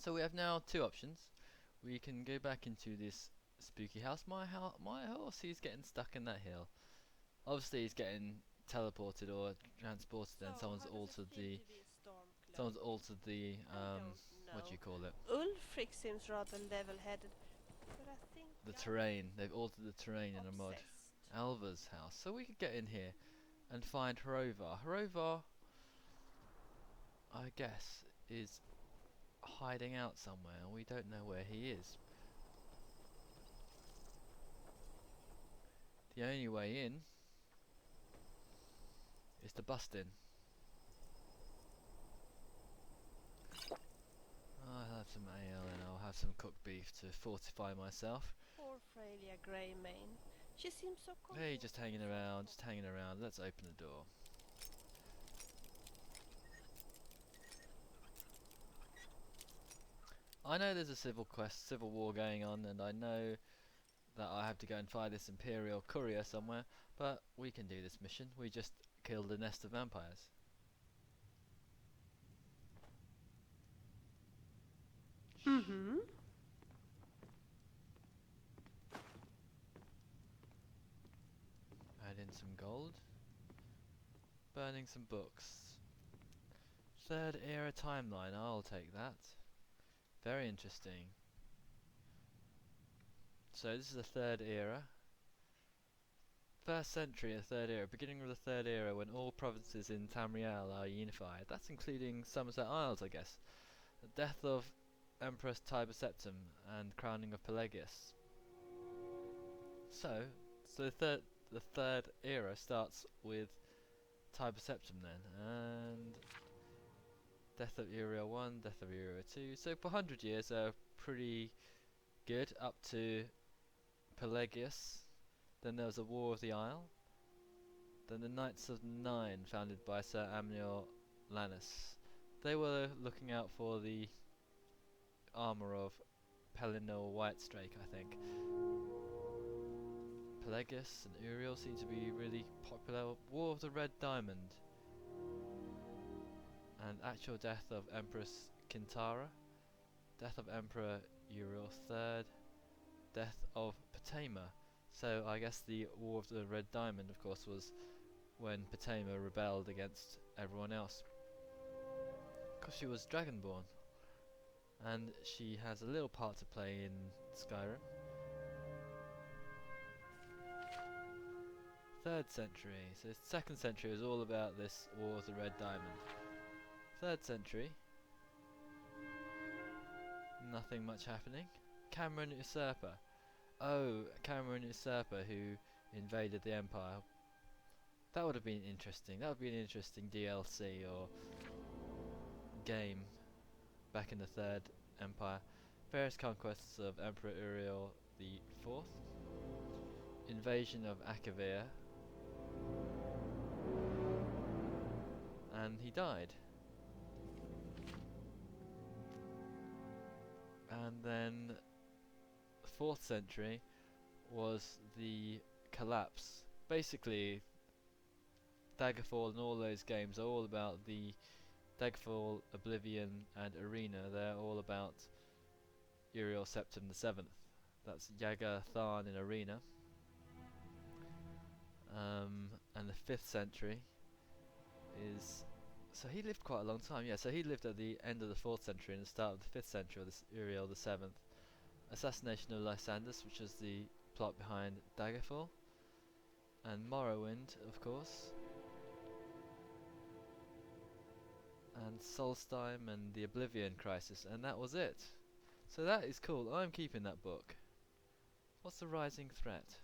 So we have now two options. We can go back into this spooky house. My horse, he's getting stuck in that hill. Obviously, he's getting teleported or transported, and So, how does it feel to be a storm clone? someone's altered the I don't what do you know. call it? Ulfric seems rather level-headed, but I think The I'm terrain. They've altered the terrain in a mod. obsessed. Alva's house. So we could get in here and find Hrovar. Hrovar, I guess, is hiding out somewhere, and we don't know where he is. The only way in is to bust in. I'll have some ale and I'll have some cooked beef to fortify myself. Poor Freya Greymane. She seems so Hey, content just with hanging so around, small. just hanging around. Let's open the door. I know there's a civil war going on, and I know that I have to go and find this Imperial courier somewhere, but we can do this mission. We just killed a nest of vampires. Mm-hmm. Add in some gold. Burning some books. Third era timeline, I'll take that. Very interesting. So this is the third era. First century, a third era, beginning of the third era when all provinces in Tamriel are unified. That's including Somerset Isles, I guess. The death of Empress Tiber Septim and crowning of Pelagius. So, the third era starts with Tiber Septim then, and death of Uriel 1, death of Uriel 2. So for 100 years they're pretty good up to Pelagius. Then there was a War of the Isle. Then the Knights of the Nine, founded by Sir Amniel Lannis. They were looking out for the armour of Pellinor Whitestrake, I think. Pelagius and Uriel seem to be really popular. War of the Red Diamond. And actual death of Empress Kintara. Death of Emperor Uriel III. Death of Potema. So I guess the War of the Red Diamond, of course, was when Potema rebelled against everyone else. Because she was Dragonborn. And she has a little part to play in Skyrim. 3rd century. So 2nd century was all about this War of the Red Diamond. 3rd century. Nothing much happening. Cameron Usurper. Oh, Cameron Usurper who invaded the Empire. That would have been interesting. That would be an interesting DLC or game back in the Third Empire. Various conquests of Emperor Uriel the Fourth. Invasion of Akavir. And he died. And then 4th century was the collapse. Basically, Daggerfall and all those games are all about the Daggerfall, Oblivion, and Arena. They're all about Uriel Septim the Seventh. That's Yaga Tharn in Arena. And the 5th century is. So he lived quite a long time, yeah. So he lived at the end of the 4th century and the start of the 5th century, this Uriel the 7th. Assassination of Lysandus, which was the plot behind Daggerfall. And Morrowind, of course. And Solstheim and the Oblivion Crisis, and that was it. So that is cool. I'm keeping that book. What's the rising threat?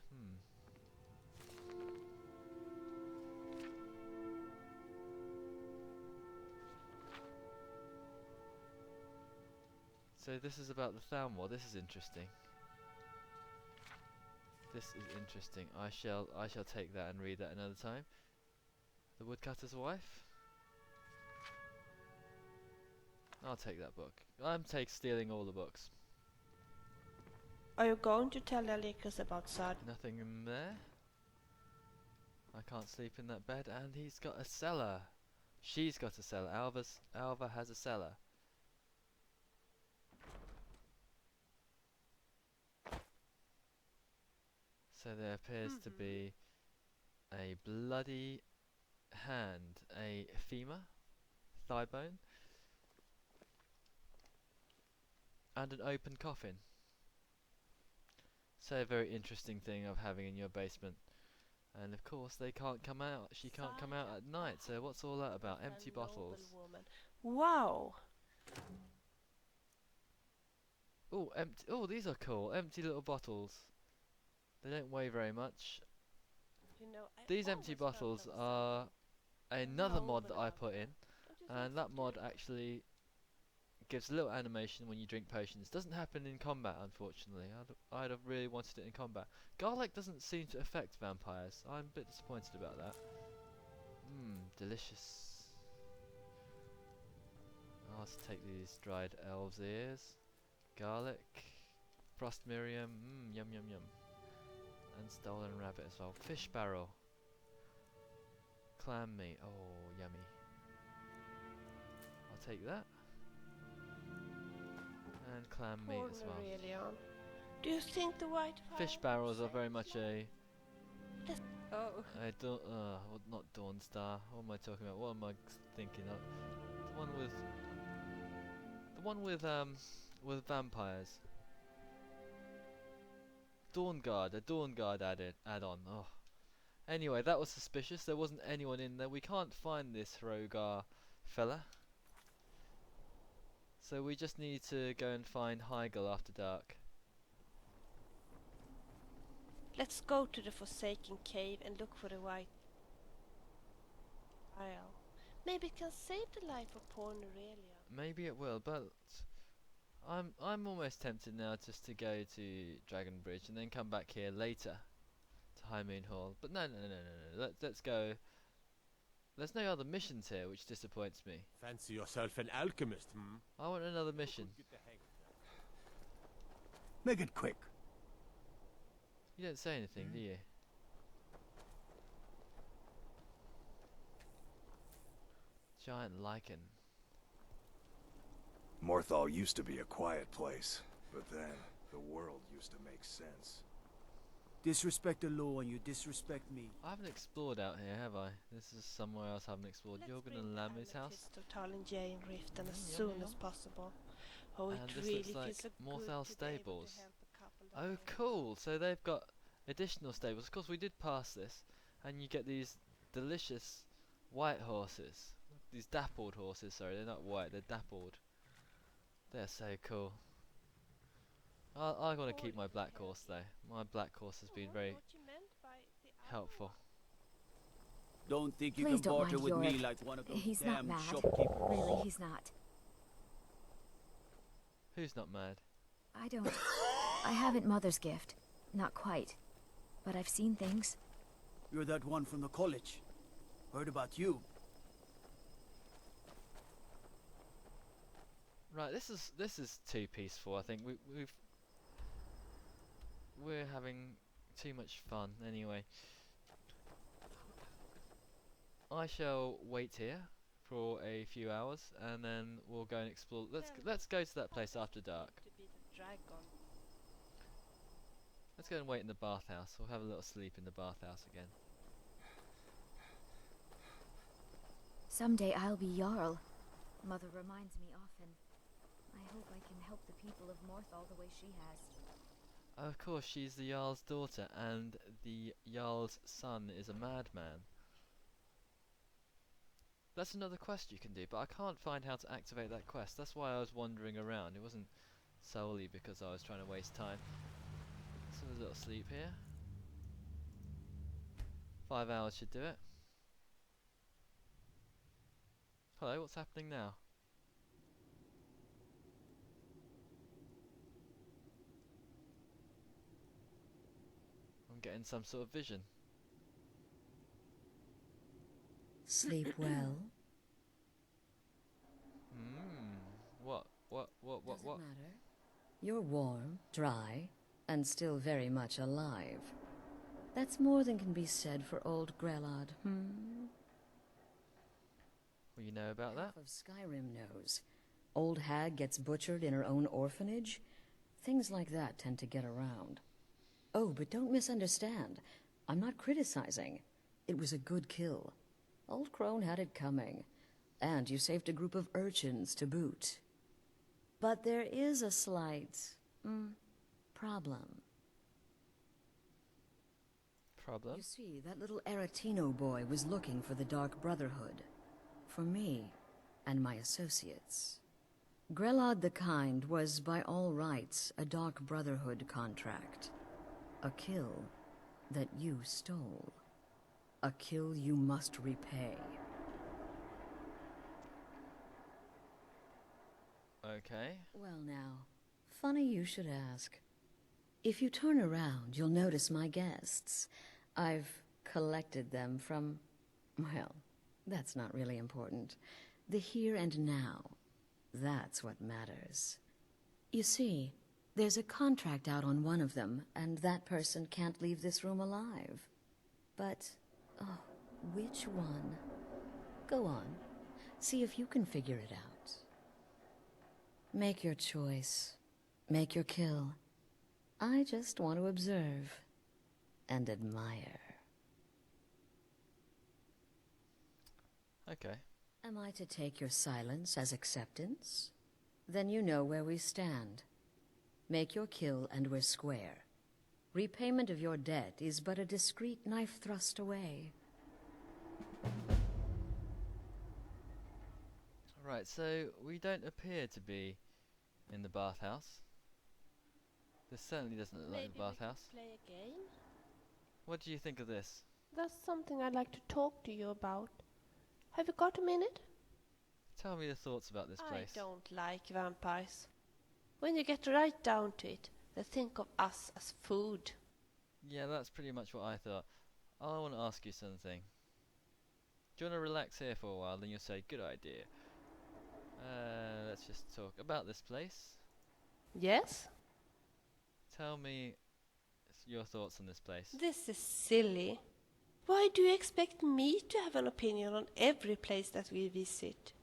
So this is about the Thalmor. This is interesting. This is interesting. I shall take that and read that another time. The Woodcutter's Wife. I'll take that book. I'm stealing all the books. Are you going to tell Alicus about Sard? Nothing in there. I can't sleep in that bed, and he's got a cellar. She's got a cellar. Alva has a cellar. So there appears to be a bloody hand, a femur, thigh bone, and an open coffin. So a very interesting thing of having in your basement. And of course they can't come out. She can't come out at night. So what's all that about? Empty bottles. Wow. Oh, empty. Oh, these are cool. Empty little bottles. They don't weigh very much. You know, These empty bottles are another mod that I put in, and that mod actually actually gives a little animation when you drink potions. Doesn't happen in combat, unfortunately. I'd have really wanted it in combat. Garlic doesn't seem to affect vampires. I'm a bit disappointed about that. Delicious. I'll just take these dried elves' ears. Garlic. Frost Miriam. Yum yum yum. And stolen rabbit as well. Fish barrel. Clam meat. Oh, yummy. I'll take that. And clam meat as well. Do you think the white Fish barrels are very much a Oh. well, not Dawn Star. What am I talking about? What am I thinking of? The one with vampires. Dawn Guard, a Dawn Guard add-on. Oh. Anyway, that was suspicious. There wasn't anyone in there. We can't find this Rogar fella. So we just need to go and find Heigl after dark. Let's go to the Forsaken Cave and look for the white vial. Maybe it can save the life of poor Aurelia. Maybe it will, but I'm almost tempted now just to go to Dragon Bridge and then come back here later to High Moon Hall. But no. Let's go. There's no other missions here, which disappoints me. Fancy yourself an alchemist, I want another mission. Make it quick. You don't say anything, do you? Giant lichen. Morthal used to be a quiet place, but then the world used to make sense. Disrespect the law and you disrespect me. I haven't explored out here, have I? This is somewhere else I haven't explored. You're gonna Lammy's house? Jane Riften as Yummy, soon yum. as possible. Oh, And it this really looks like feels so good Morthal to be able to Stables. help a couple Oh, down. cool! So they've got additional stables. Of course, we did pass this, and you get these delicious white horses. These dappled horses. Sorry, they're not white. They're dappled. They're so cool. I want to keep my black horse though. My black horse has been very helpful. Don't think you Please can don't barter mind with me Yorick. like one of those He's not damn mad. shopkeepers. Really, he's not. Who's not mad? I haven't Mother's gift. Not quite. But I've seen things. You're that one from the college. Heard about you. Right, this is too peaceful. I think we're having too much fun. Anyway, I shall wait here for a few hours, and then we'll go and explore. Let's go to that place after dark. To be the dragon. Let's go and wait in the bathhouse. We'll have a little sleep in the bathhouse again. Someday I'll be Jarl. Mother reminds me often. I hope I can help the people of Morthal the way she has. Of course, she's the Jarl's daughter, and the Jarl's son is a madman. That's another quest you can do, but I can't find how to activate that quest. That's why I was wandering around. It wasn't solely because I was trying to waste time. Let's have a little sleep here. 5 hours should do it. Hello, what's happening now? I'm getting some sort of vision. Sleep well. What? Doesn't matter. You're warm, dry, and still very much alive. That's more than can be said for old Grelod, Well, you know about that? Half of Skyrim knows. Old hag gets butchered in her own orphanage. Things like that tend to get around. Oh, but don't misunderstand. I'm not criticizing. It was a good kill. Old Crone had it coming. And you saved a group of urchins to boot. But there is a slight, problem. Problem? You see, that little Aretino boy was looking for the Dark Brotherhood. For me and my associates. Grelod the Kind was, by all rights, a Dark Brotherhood contract. A kill that you stole. A kill you must repay. Okay. Well now, funny you should ask. If you turn around, you'll notice my guests. I've collected them from, well, that's not really important. The here and now. That's what matters. You see, there's a contract out on one of them, and that person can't leave this room alive. But, oh, which one? Go on. See if you can figure it out. Make your choice. Make your kill. I just want to observe and admire. Okay. Am I to take your silence as acceptance? Then you know where we stand. Make your kill and we're square. Repayment of your debt is but a discreet knife thrust away. Right, so we don't appear to be in the bathhouse. This certainly doesn't look like the bathhouse. Play a game? What do you think of this? That's something I'd like to talk to you about. Have you got a minute? Tell me your thoughts about this place. I don't like vampires. When you get right down to it, they think of us as food. Yeah, that's pretty much what I thought. I want to ask you something. Do you want to relax here for a while, then you'll say, good idea. Let's just talk about this place. Yes? Tell me your thoughts on this place. This is silly. Why do you expect me to have an opinion on every place that we visit?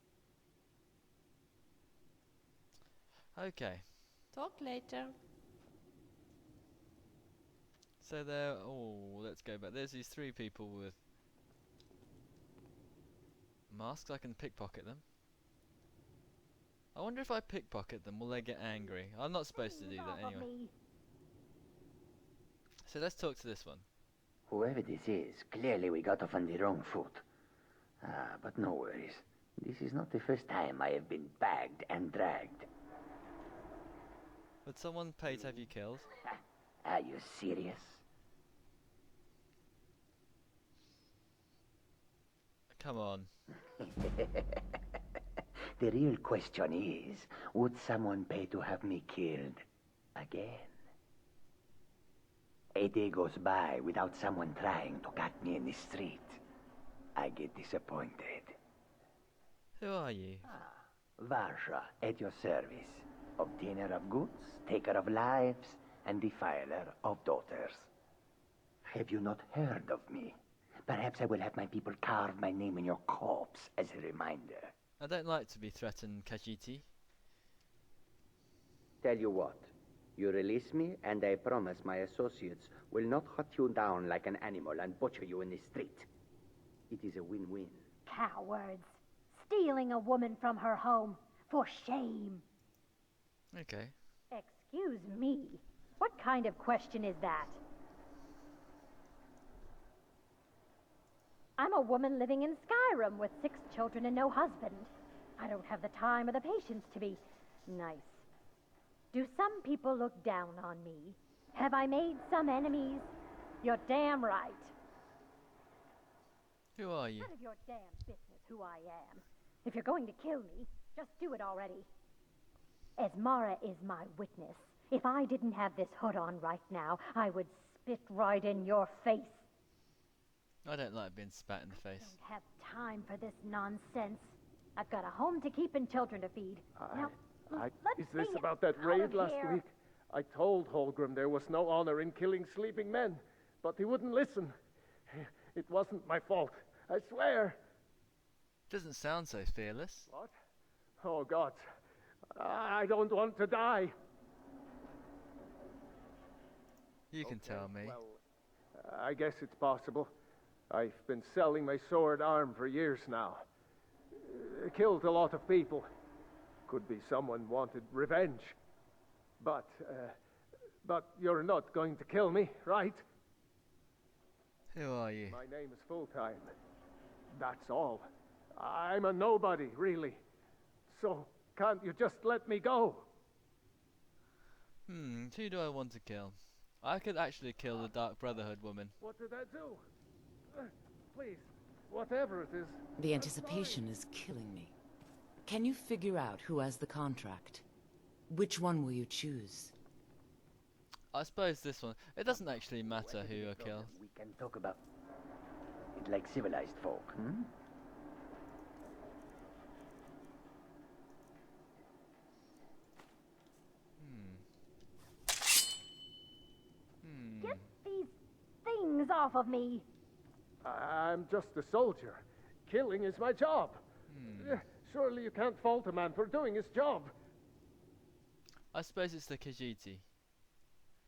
Okay. Talk later. So there, let's go back. There's these three people with masks. I can pickpocket them. I wonder if I pickpocket them, will they get angry? I'm not supposed to do that anyway. So let's talk to this one. Whoever this is, clearly we got off on the wrong foot. But no worries. This is not the first time I have been bagged and dragged. Would someone pay to have you killed? Are you serious? Come on. The real question is, would someone pay to have me killed again? A day goes by without someone trying to cut me in the street. I get disappointed. Who are you? Varsha, at your service. Obtainer of goods, taker of lives, and defiler of daughters. Have you not heard of me? Perhaps I will have my people carve my name in your corpse as a reminder. I don't like to be threatened, Kajiti. Tell you what, you release me, and I promise my associates will not hunt you down like an animal and butcher you in the street. It is a win-win. Cowards. Stealing a woman from her home. For shame. Okay. Excuse me. What kind of question is that? I'm a woman living in Skyrim with 6 children and no husband. I don't have the time or the patience to be nice. Do some people look down on me? Have I made some enemies? You're damn right. Who are you? None of your damn business who I am. If you're going to kill me, just do it already. Esmara is my witness. If I didn't have this hood on right now, I would spit right in your face. I don't like being spat in the face. I don't have time for this nonsense. I've got a home to keep and children to feed. Now, let's Is this stay about that out raid of last here. week? I told Holgrim there was no honor in killing sleeping men, but he wouldn't listen. It wasn't my fault, I swear. Doesn't sound so fearless. What? Oh, God. I don't want to die. You can tell me. Well, I guess it's possible. I've been selling my sword arm for years now. Killed a lot of people. Could be someone wanted revenge. But you're not going to kill me, right? Who are you? My name is Full-Time. That's all. I'm a nobody, really. So, can't you just let me go? Who do I want to kill? I could actually kill the Dark Brotherhood woman. What did I do? Please, whatever it is. The anticipation is killing me. Can you figure out who has the contract? Which one will you choose? I suppose this one. It doesn't actually matter who I kill. We can talk about it like civilized folk, hmm? Get these things off of me! I'm just a soldier. Killing is my job. Surely you can't fault a man for doing his job. I suppose it's the Khajiit.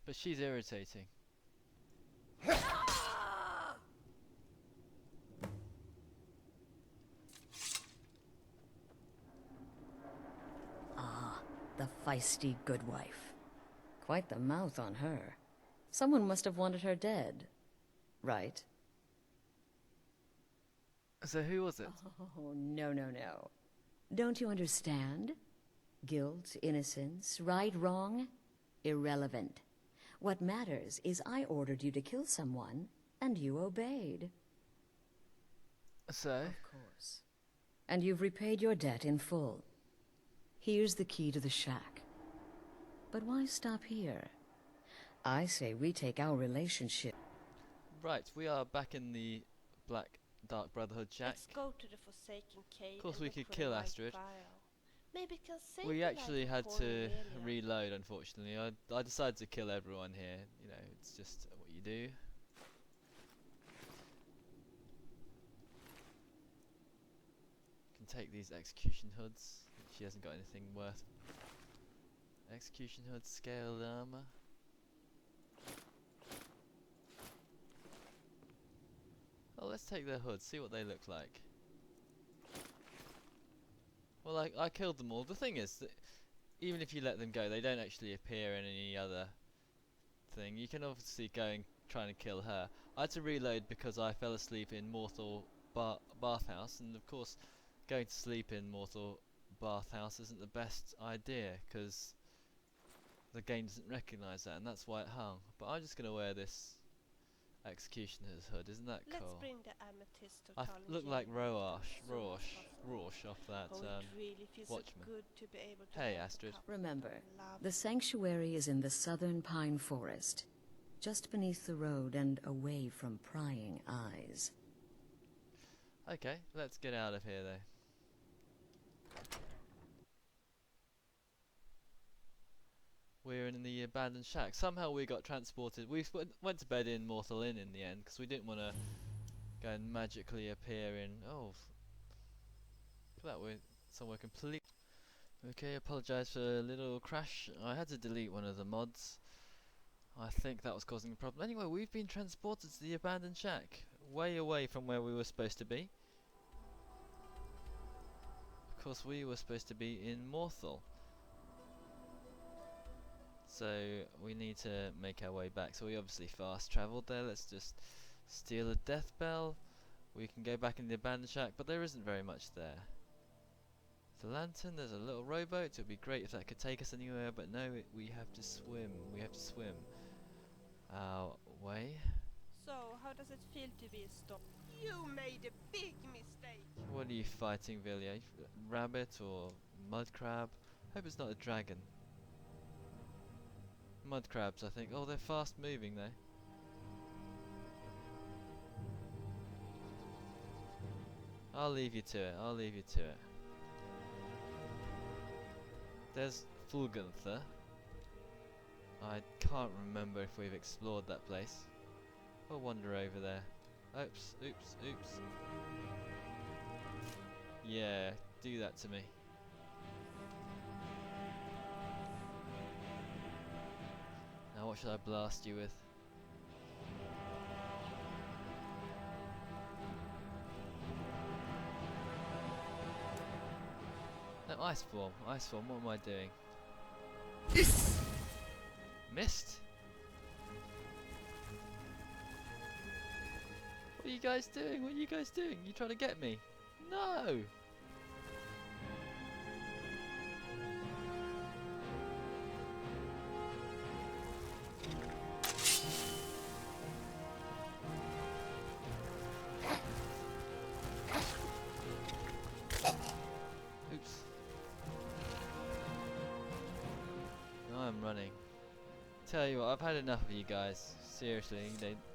But she's irritating. Ah, the feisty good wife. Quite the mouth on her. Someone must have wanted her dead. Right? So who was it? Oh, no, no, no. Don't you understand? Guilt, innocence, right, wrong, irrelevant. What matters is I ordered you to kill someone, and you obeyed. So? Of course. And you've repaid your debt in full. Here's the key to the shack. But why stop here? I say we take our relationship. Right, we are back in the Dark Brotherhood shack. Let's go to the Forsaken Cave. Of course we and look could for kill the white Astrid. vial. Maybe it can save We the life actually of had poor to Aurelia. reload, unfortunately. I decided to kill everyone here. You know, it's just what you do. Can take these execution hoods. She hasn't got anything worth. Execution hood, scaled armor. Well, let's take their hoods, see what they look like. Well, I killed them all. The thing is that even if you let them go, they don't actually appear in any other thing. You can obviously go and try and kill her. I had to reload because I fell asleep in Mortal Bathhouse, and of course going to sleep in Mortal Bathhouse isn't the best idea because the game doesn't recognise that, and that's why it hung. But I'm just going to wear this Executioner's hood. Isn't that Let's cool? bring the amethyst to I Talon look like Jail. Rorsch off that Oh, it really feels so Watchmen. good to be able to Hey, hold the Astrid. cup Remember, of love. the sanctuary is in the southern pine forest, just beneath the road and away from prying eyes. Okay, let's get out of here though. We're in the abandoned shack. Somehow we got transported. We went to bed in Mortal Inn in the end because we didn't want to go and magically appear in. Oh, that we're somewhere complete. Okay, apologise for a little crash. I had to delete one of the mods. I think that was causing a problem. Anyway, we've been transported to the abandoned shack, way away from where we were supposed to be. Of course, we were supposed to be in Morthal. So we need to make our way back. So we obviously fast travelled there. Let's just steal a death bell. We can go back in the abandoned shack, but there isn't very much there. The lantern, there's a little rowboat. It would be great if that could take us anywhere, but no, we have to swim. We have to swim our way. So, how does it feel to be a stop? You made a big mistake. What are you fighting, Villiers? Rabbit or mud crab? Hope it's not a dragon. Mud crabs, I think. Oh, they're fast moving though. I'll leave you to it. I'll leave you to it. There's Fulgunther. I can't remember if we've explored that place. We'll wander over there. Oops, oops, oops. Yeah, do that to me. Now what should I blast you with? Ice form. Ice form. What am I doing? Missed. What are you guys doing? What are you guys doing? You trying to get me? No! Oops. No, I'm running. Tell you what, I've had enough of you guys. Seriously,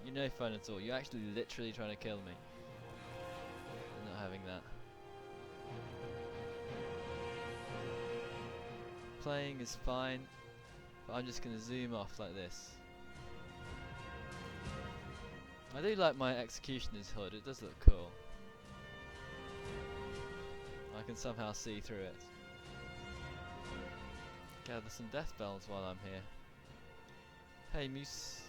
you're no fun at all. You're actually literally trying to kill me. I'm not having that. Playing is fine, but I'm just gonna zoom off like this. I do like my executioner's hood, it does look cool. I can somehow see through it. Gather some death bells while I'm here. Hey moose.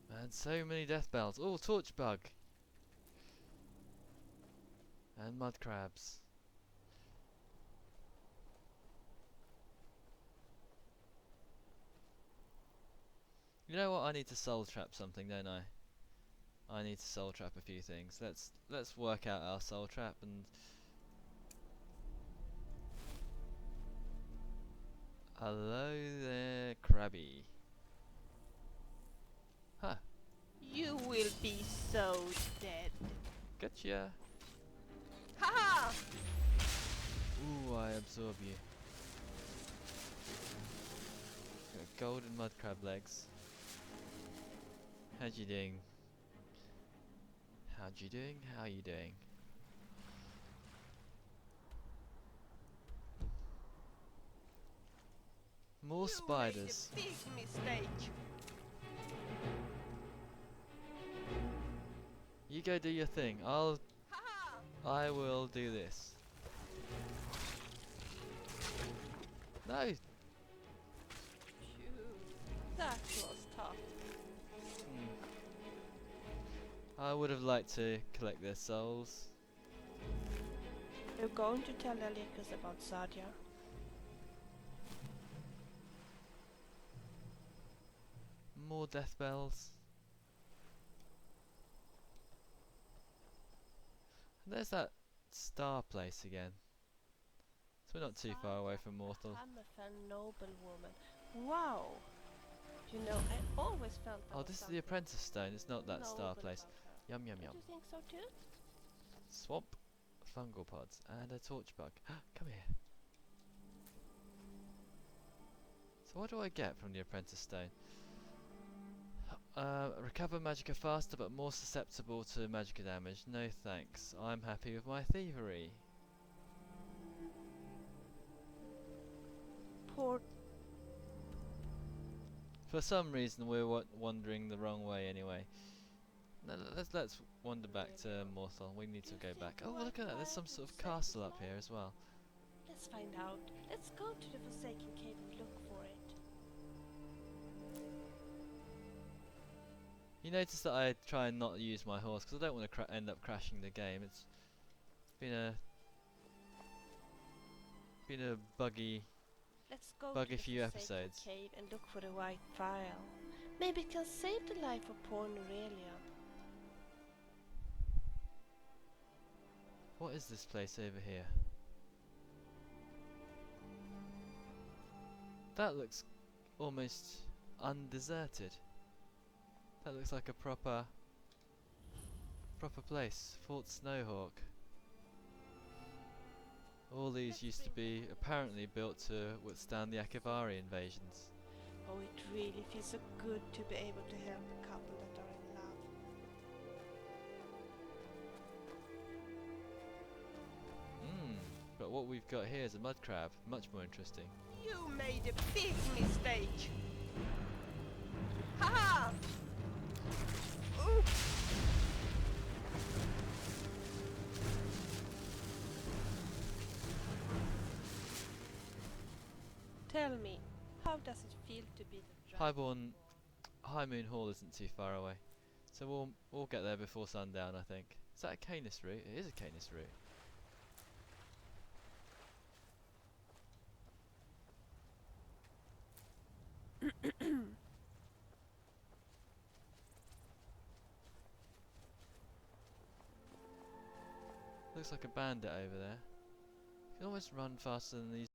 Man, so many death bells. Oh, torch bug. And mud crabs. You know what? I need to soul trap something, don't I? I need to soul trap a few things. Let's work out our soul trap and hello there, Krabby. Huh. You will be so dead. Gotcha. Ha! Ooh, I absorb you. Got golden mud crab legs. How you doing? How you doing? How you doing? More spiders. You made a big mistake. You go do your thing. I will do this. No. Phew, that was tough. I would have liked to collect their souls. You're going to tell Elikas about Sadia. More death bells. And there's that star place again. So we're not too far away from Morthal. Hammerfell noblewoman. Wow. You know, I always felt that Oh, was this is the something apprentice stone. It's not that star noble place. about her. Yum yum Don't yum. you think so too? Swamp, fungal pods, and a torch bug. Come here. So what do I get from the apprentice stone? Recover magicka faster but more susceptible to magicka damage. No thanks. I'm happy with my thievery. Poor. For some reason we're wandering the wrong way anyway. No, let's wander back to Morthal. We need to go back. Oh, look at that. There's some sort of castle up here as well. Let's find out. Let's go to the Forsaken Cave and look for it. You notice that I try and not use my horse because I don't want to end up crashing the game. It's been a buggy Let's go Bug to a the few Forsaken episodes. Cave and look for the white vial. Maybe it can save the life of poor Norelia. What is this place over here? That looks almost undeserted. That looks like a proper place. Fort Snowhawk. All these used to be apparently built to withstand the Akavari invasions. Oh, it really feels so good to be able to help a couple that are in love. But what we've got here is a mud crab. Much more interesting. You made a big mistake. Ha! tell me, how does it feel to be the dragon? High Moon Hall isn't too far away, so we'll get there before sundown, I think. Is that a Canis route? It is a Canis route. Looks like a bandit over there. You can almost run faster than these